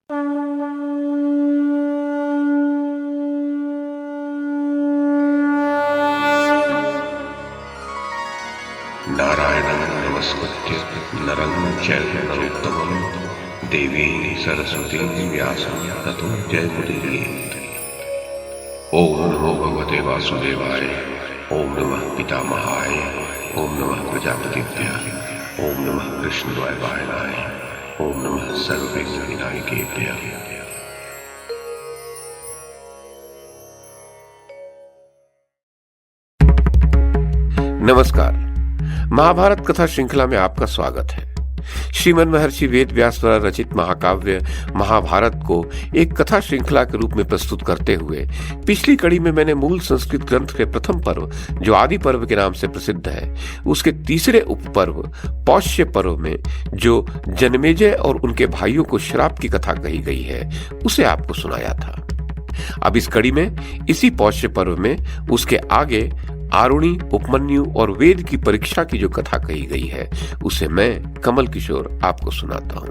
नारायणं नमस्कृत्य नरं चैव नरोत्तमं देवीं सरस्वतीं व्यासं ततो जयमुदीरयेत्। ओम नमो भगवते वासुदेवाय, ओम नमः पितामहाय, ओम नमः प्रजापतिभ्यः, ओम नमः कृष्णद्वैपायनाय, ओम नमः सर्वविघ्नविनायकेभ्यः। नमस्कार। महाभारत कथा श्रृंखला में आपका स्वागत है। श्रीमन महर्षि वेद व्यास द्वारा रचित महाकाव्य महाभारत को एक कथा श्रृंखला के रूप में प्रस्तुत करते हुए पिछली कड़ी में मैंने मूल संस्कृत ग्रंथ के प्रथम पर्व, जो आदि पर्व के नाम से प्रसिद्ध है, उसके तीसरे उपपर्व पौष्य पर्व में जो जन्मेजय और उनके भाइयों को श्राप की कथा कही गई है, उसे आपको सुनाया था। अब इस कड़ी में इसी पौष्य पर्व में उसके आगे आरुणि, उपमन्यु और वेद की परीक्षा की जो कथा कही गई है, उसे मैं कमल किशोर आपको सुनाता हूं।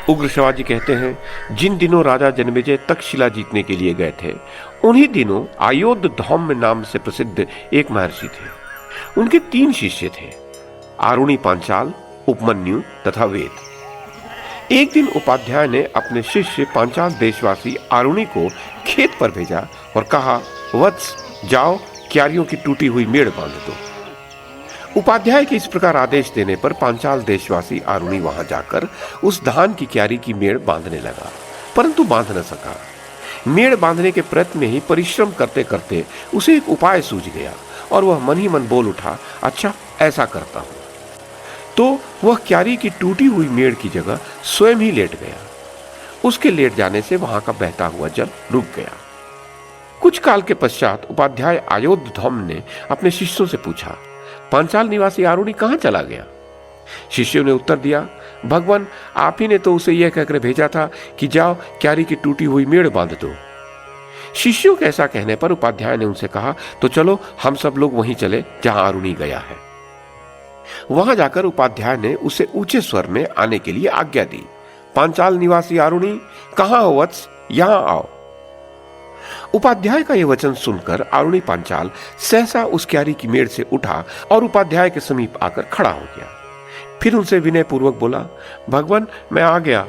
उग्र शिवाजी कहते हैं, जिन दिनों राजा जन्मेजय तक्षशिला जीतने के लिए गए थे, उन्हीं दिनों अयोध्य धौम्य नाम से प्रसिद्ध एक महर्षि थे। उनके 3 शिष्य थे, आरुणि पांचाल, उपमन्यु तथा वेद। एक दिन उपाध्याय ने अपने शिष्य पांचाल देशवासी आरुणि को खेत पर भेजा और कहा, वत्स जाओ, क्यारियों की टूटी हुई मेड़ बांध दो। उपाध्याय के इस प्रकार आदेश देने पर पांचाल देशवासी आरुणि वहां जाकर उस धान की क्यारी की मेड़ बांधने लगा, परंतु बांध न सका। मेड़ बांधने के प्रयत्न में ही परिश्रम करते करते उसे एक उपाय सूझ गया और वह मन ही मन बोल उठा, अच्छा ऐसा करता हूं। तो वह क्यारी की टूटी हुई मेड़ की जगह स्वयं ही लेट गया। उसके लेट जाने से वहां का बहता हुआ जल रुक गया। कुछ काल के पश्चात उपाध्याय अयोध्य धौम्य ने अपने शिष्यों से पूछा, पांचाल निवासी आरुणि कहां चला गया? शिष्यों ने उत्तर दिया, भगवान आप ही ने तो उसे यह कहकर भेजा था कि जाओ क्यारी की टूटी हुई मेड़ बांध दो। शिष्यों के ऐसा कहने पर उपाध्याय ने उनसे कहा, तो चलो हम सब लोग वहीं चले जहां आरुणि गया है। वहां जाकर उपाध्याय ने उसे ऊंचे स्वर में आने के लिए आज्ञा दी। पांचाल निवासी आरुणि, कहां हो वत्स, यहां आओ। उपाध्याय का यह वचन सुनकर आरुणि पांचाल सहसा उस क्यारी की मेड़ से उठा और उपाध्याय के समीप आकर खड़ा हो गया। फिर उनसे विनय पूर्वक बोला, भगवान मैं आ गया।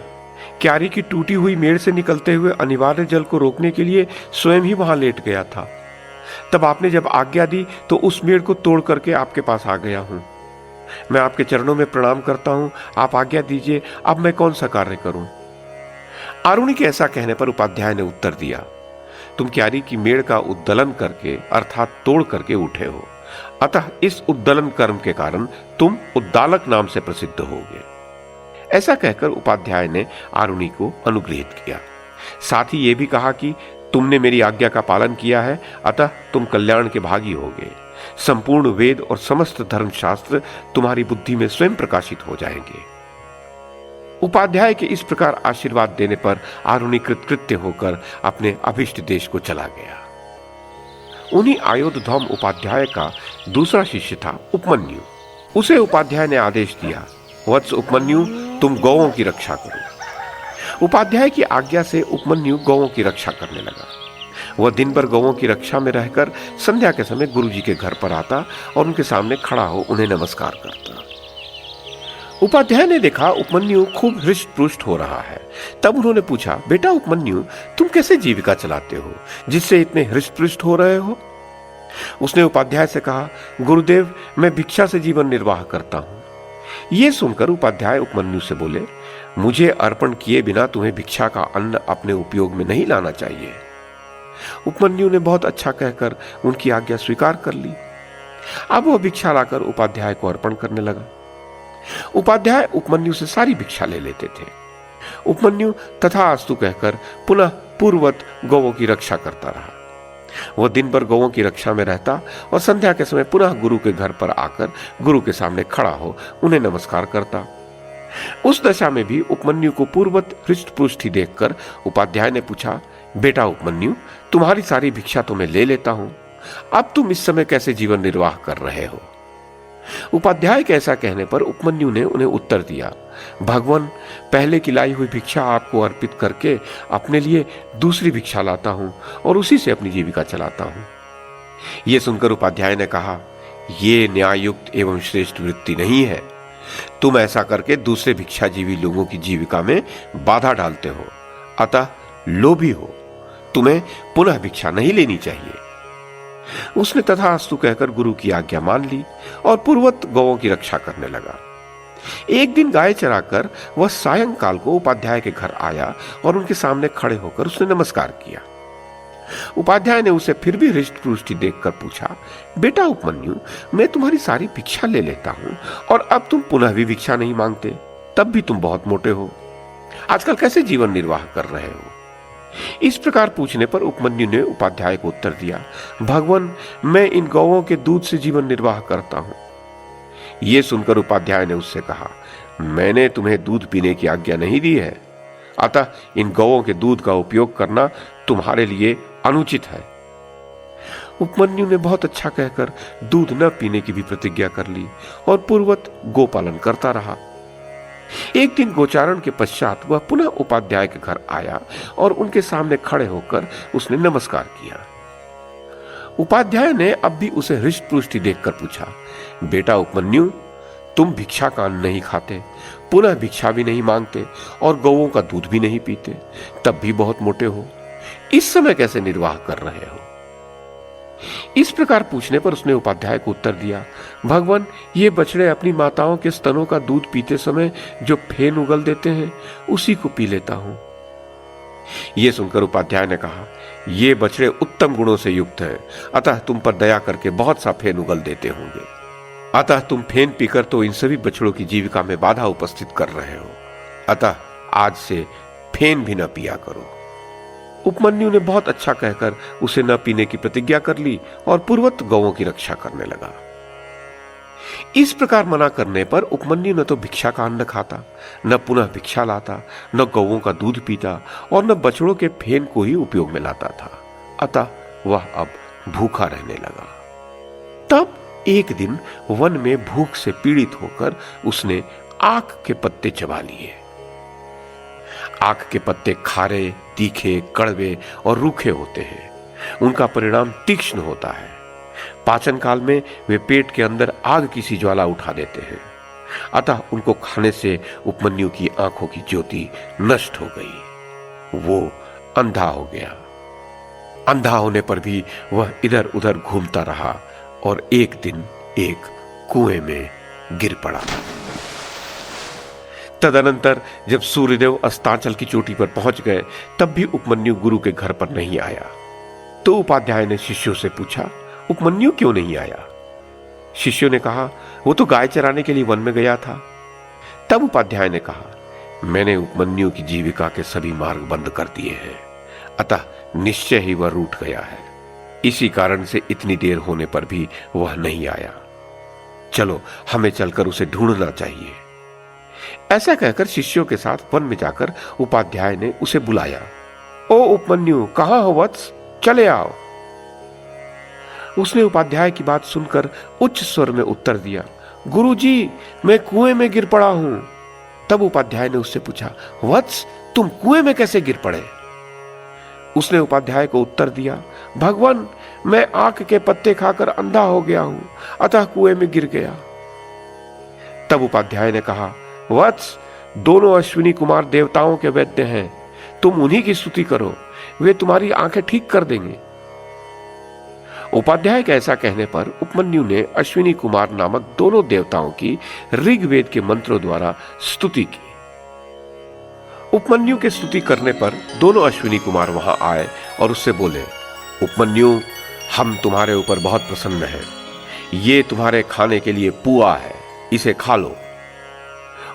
क्यारी की टूटी हुई मेड़ से निकलते हुए अनिवार्य जल को रोकने के लिए स्वयं ही वहां लेट गया था। तब आपने जब आज्ञा दी तो उस मेड़ को तोड़ करके आपके पास आ गया हूं। मैं आपके चरणों में प्रणाम करता हूं, आप आज्ञा दीजिए, अब मैं कौन सा कार्य करूं? आरुणि के ऐसा कहने पर उपाध्याय ने उत्तर दिया, तुम क्यारी की मेड़ का उद्दलन करके अर्थात तोड़ करके उठे हो, अतः इस उद्दलन कर्म के कारण तुम उद्दालक नाम से प्रसिद्ध होगे। ऐसा कहकर उपाध्याय ने आरुणि को अनुग्रहित किया। साथ ही यह भी कहा कि तुमने मेरी आज्ञा का पालन किया है, अतः तुम कल्याण के भागी होगे। संपूर्ण वेद और समस्त धर्मशास्त्र तुम्हारी बुद्धि में स्वयं प्रकाशित हो जाएंगे। उपाध्याय के इस प्रकार आशीर्वाद देने पर आरुणि कृतकृत्य होकर अपने अभिष्ट देश को चला गया। उन्हीं अयोध्य धौम्य उपाध्याय का दूसरा शिष्य था उपमन्यु। उसे उपाध्याय ने आदेश दिया, वत्स उपमन्यु, तुम गौओं की रक्षा करो। उपाध्याय की आज्ञा से उपमन्यु गौओं की रक्षा करने लगा। वह दिन भर गौओं की रक्षा में रहकर संध्या के समय गुरुजी के घर पर आता और उनके सामने खड़ा हो उन्हें नमस्कार करता। उपाध्याय ने देखा उपमन्यु खूब हृष्ट पुष्ट हो रहा है। तब उन्होंने पूछा, बेटा उपमन्यु, तुम कैसे जीविका चलाते हो जिससे इतने हृष्ट पुष्ट हो रहे हो? उसने उपाध्याय से कहा, गुरुदेव मैं भिक्षा से जीवन निर्वाह करता हूं। यह सुनकर उपाध्याय उपमन्यु से बोले, मुझे अर्पण किए बिना तुम्हें भिक्षा का अन्न अपने उपयोग में नहीं लाना चाहिए। उपमन्यु ने बहुत अच्छा कहकर उनकी आज्ञा स्वीकार कर ली। अब वह भिक्षा लाकर उपाध्याय को अर्पण करने लगा। उपाध्याय उपमन्यु से सारी भिक्षा ले लेते थे। उपमन्यु तथास्तु कहकर पुनः पूर्ववत गौओं की रक्षा करता रहा। वह दिन भर गौओं की रक्षा में रहता और संध्या के समय पुनः गुरु के घर पर आकर गुरु के सामने खड़ा हो उन्हें नमस्कार करता। उस दशा में भी उपमन्यु को पूर्ववत हृष्ट पुष्ट ही देखकर उपाध्याय ने पूछा, बेटा उपमन्यु, तुम्हारी सारी भिक्षा तो मैं ले लेता हूं, अब तुम इस समय कैसे जीवन निर्वाह कर रहे हो? उपाध्याय के ऐसा कहने पर उपमन्यु ने उन्हें उत्तर दिया, भगवान, पहले की लाई हुई भिक्षा आपको अर्पित करके अपने लिए दूसरी भिक्षा लाता हूं और उसी से अपनी जीविका चलाता हूं। यह सुनकर उपाध्याय ने कहा, यह न्याययुक्त एवं श्रेष्ठ वृत्ति नहीं है। तुम ऐसा करके दूसरे भिक्षाजीवी लोगों की जीविका में बाधा डालते हो, अतः लोभी हो, तुम्हें पुनः भिक्षा नहीं लेनी चाहिए। उसने तथास्तु कहकर गुरु की आज्ञा मान ली और पूर्वत गौओं की रक्षा करने लगा। एक दिन गाय चराकर वह सायंकाल को उपाध्याय के घर आया और उनके सामने खड़े होकर उसने नमस्कार किया। उपाध्याय ने उसे फिर भी हृष्ट पुष्टि देखकर पूछा, बेटा उपमन्यु, मैं तुम्हारी सारी भिक्षा ले लेता हूं और अब तुम पुनः भी भिक्षा नहीं मांगते, तब भी तुम बहुत मोटे हो, आजकल कैसे जीवन निर्वाह कर रहे हो? इस प्रकार पूछने पर उपमन्यु ने उपाध्याय को उत्तर दिया, भगवान, मैं इन गौओं के दूध से जीवन निर्वाह करता हूं। यह सुनकर उपाध्याय ने उससे कहा, मैंने तुम्हें दूध पीने की आज्ञा नहीं दी है, अतः इन गौओं के दूध का उपयोग करना तुम्हारे लिए अनुचित है। उपमन्यु ने बहुत अच्छा कहकर दूध न पीने की भी प्रतिज्ञा कर ली और पूर्वत गोपालन करता रहा। एक दिन गोचारण के पश्चात वह पुनः उपाध्याय के घर आया और उनके सामने खड़े होकर उसने नमस्कार किया। उपाध्याय ने अब भी उसे हृष्ट पुष्टि देखकर पूछा, बेटा उपमन्यु, तुम भिक्षा का अन्न नहीं खाते, पुनः भिक्षा भी नहीं मांगते और गौओं का दूध भी नहीं पीते, तब भी बहुत मोटे हो, इस समय कैसे निर्वाह कर रहे हो? इस प्रकार पूछने पर उसने उपाध्याय को उत्तर दिया, भगवान, ये बछड़े अपनी माताओं के स्तनों का दूध पीते समय जो फेन उगल देते हैं उसी को पी लेता हूं। यह सुनकर उपाध्याय ने कहा, ये बछड़े उत्तम गुणों से युक्त हैं, अतः तुम पर दया करके बहुत सा फेन उगल देते होंगे, अतः तुम फेन पीकर तो इन सभी बछड़ों की जीविका में बाधा उपस्थित कर रहे हो, अतः आज से फेन भी न पिया करो। उपमन्यु ने बहुत अच्छा कहकर उसे न पीने की प्रतिज्ञा कर ली और पूर्वत गौओं की रक्षा करने लगा। इस प्रकार मना करने पर उपमन्यु न तो भिक्षा का अन्न खाता, न पुनः भिक्षा लाता, न गौओं का दूध पीता और न बछड़ों के फेन को ही उपयोग में लाता था, अतः वह अब भूखा रहने लगा। तब एक दिन वन में भूख से पीड़ित होकर उसने आक के पत्ते चबा लिए। आक के पत्ते खारे, तीखे, कड़वे और रूखे होते हैं। उनका परिणाम तीक्ष्ण होता है। पाचन काल में वे पेट के अंदर आग की सी ज्वाला उठा देते हैं, अतः उनको खाने से उपमन्यु की आंखों की ज्योति नष्ट हो गई। वो अंधा हो गया। अंधा होने पर भी वह इधर उधर घूमता रहा और एक दिन एक कुएं में गिर पड़ा। तदनंतर जब सूर्यदेव अस्तांचल की चोटी पर पहुंच गए, तब भी उपमन्यु गुरु के घर पर नहीं आया। तो उपाध्याय ने शिष्यों से पूछा, उपमन्यु क्यों नहीं आया? शिष्यों ने कहा, वो तो गाय चराने के लिए वन में गया था। तब उपाध्याय ने कहा, मैंने उपमन्यु की जीविका के सभी मार्ग बंद कर दिए हैं, अतः निश्चय ही वह रूठ गया है। इसी कारण से इतनी देर होने पर भी वह नहीं आया। चलो, हमें चलकर उसे ढूंढना चाहिए। ऐसा कहकर शिष्यों के साथ वन में जाकर उपाध्याय ने उसे बुलाया। ओ उपमन्यु, कहां हो वत्स, चले आओ। उसने उपाध्याय की बात सुनकर उच्च स्वर में उत्तर दिया, गुरुजी, मैं कुएं में गिर पड़ा हूं। तब उपाध्याय ने उससे पूछा, वत्स, तुम कुएं में कैसे गिर पड़े? उसने उपाध्याय को उत्तर दिया, भगवान, मैं आक के पत्ते खाकर अंधा हो गया हूं, अतः कुएं में गिर गया। तब उपाध्याय ने कहा, वत्स, दोनों अश्विनी कुमार देवताओं के वैद्य हैं, तुम उन्हीं की स्तुति करो, वे तुम्हारी आंखें ठीक कर देंगे। उपाध्याय के ऐसा कहने पर उपमन्यु ने अश्विनी कुमार नामक दोनों देवताओं की ऋग्वेद के मंत्रों द्वारा स्तुति की। उपमन्यु के स्तुति करने पर दोनों अश्विनी कुमार वहां आए और उससे बोले, उपमन्यु, हम तुम्हारे ऊपर बहुत प्रसन्न हैं। ये तुम्हारे खाने के लिए पुआ है, इसे खा लो।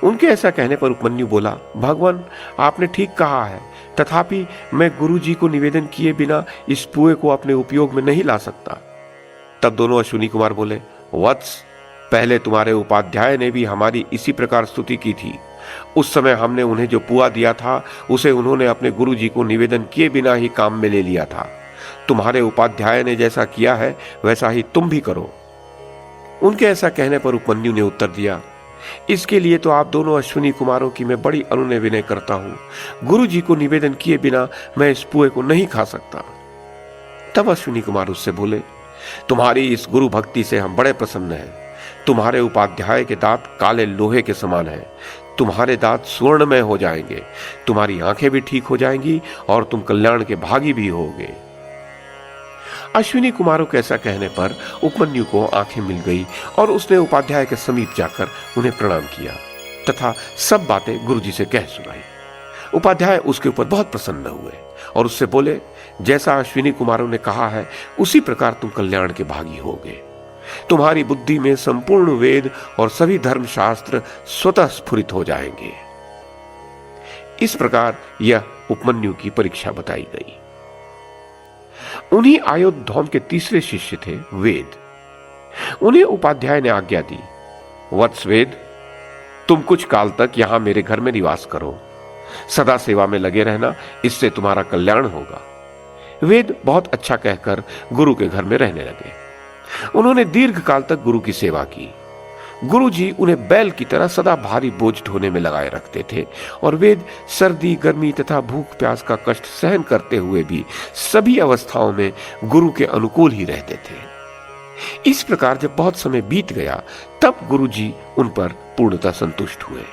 उनके ऐसा कहने पर उपमन्यु बोला, भगवान, आपने ठीक कहा है, तथापि मैं गुरु जी को निवेदन किए बिना इस पुए को अपने उपयोग में नहीं ला सकता। तब दोनों अश्विनी कुमार बोले, वत्स, पहले तुम्हारे उपाध्याय ने भी हमारी इसी प्रकार स्तुति की थी उस समय हमने उन्हें जो पुआ दिया था उसे उन्होंने अपने गुरुजी को निवेदन किए बिना ही काम में ले लिया था। तुम्हारे उपाध्याय ने जैसा किया है वैसा ही तुम भी करो। उनके ऐसा कहने पर उपमन्यु ने उत्तर दिया, इसके लिए तो आप दोनों अश्विनी कुमारों की मैं बड़ी अनुनय विनय करता हूं। गुरुजी को निवेदन किए बिना मैं इस पुए को नहीं खा सकता। तब अश्विनी कुमार उससे बोले, तुम्हारी इस गुरु भक्ति से हम बड़े प्रसन्न हैं। तुम्हारे उपाध्याय के दांत काले लोहे के समान हैं। तुम्हारे दांत स्वर्णमय हो जाएंगे, तुम्हारी आंखें भी ठीक हो जाएंगी और तुम कल्याण के भागी भी होगे। अश्विनी कुमारों के ऐसा कहने पर उपमन्यु को आंखें मिल गई और उसने उपाध्याय के समीप जाकर उन्हें प्रणाम किया तथा सब बातें गुरुजी से कह सुनाई। उपाध्याय उसके ऊपर बहुत प्रसन्न हुए और उससे बोले, जैसा अश्विनी कुमारों ने कहा है उसी प्रकार तुम कल्याण के भागी होगे। तुम्हारी बुद्धि में संपूर्ण वेद और सभी धर्मशास्त्र स्वतः स्फुरित हो जाएंगे। इस प्रकार यह उपमन्यु की परीक्षा बताई गई। उन्हीं आयोधधौम के तीसरे शिष्य थे वेद। उन्हें उपाध्याय ने आज्ञा दी, वत्स वेद, तुम कुछ काल तक यहां मेरे घर में निवास करो। सदा सेवा में लगे रहना, इससे तुम्हारा कल्याण होगा। वेद बहुत अच्छा कहकर गुरु के घर में रहने लगे। उन्होंने दीर्घ काल तक गुरु की सेवा की। गुरु जी उन्हें बैल की तरह सदा भारी बोझ ढोने में लगाए रखते थे और वेद सर्दी, गर्मी तथा भूख प्यास का कष्ट सहन करते हुए भी सभी अवस्थाओं में गुरु के अनुकूल ही रहते थे। इस प्रकार जब बहुत समय बीत गया तब गुरु जी उन पर पूर्णतः संतुष्ट हुए।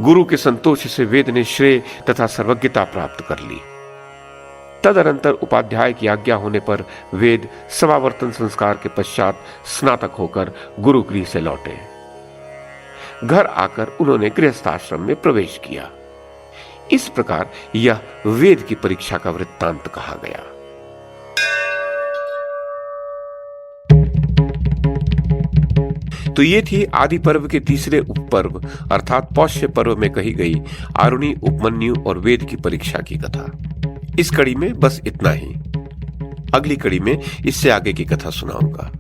गुरु के संतोष से वेद ने श्रेय तथा सर्वज्ञता प्राप्त कर ली। तदनंतर उपाध्याय की आज्ञा होने पर वेद समावर्तन संस्कार के पश्चात स्नातक होकर गुरुगृह से लौटे। घर आकर उन्होंने गृहस्थाश्रम में प्रवेश किया। इस प्रकार यह वेद की परीक्षा का वृत्तांत कहा गया। तो ये थी आदि पर्व के तीसरे उपपर्व अर्थात पौष्य पर्व में कही गई आरुणि, उपमन्यु और वेद की परीक्षा की कथा। इस कड़ी में बस इतना ही। अगली कड़ी में इससे आगे की कथा सुनाऊंगा।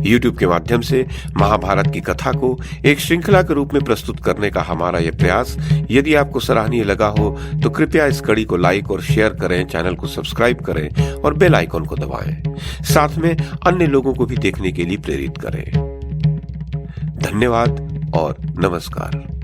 YouTube के माध्यम से महाभारत की कथा को एक श्रृंखला के रूप में प्रस्तुत करने का हमारा यह प्रयास यदि आपको सराहनीय लगा हो तो कृपया इस कड़ी को लाइक और शेयर करें, चैनल को सब्सक्राइब करें और बेल आइकन को दबाएं। साथ में अन्य लोगों को भी देखने के लिए प्रेरित करें। धन्यवाद और नमस्कार।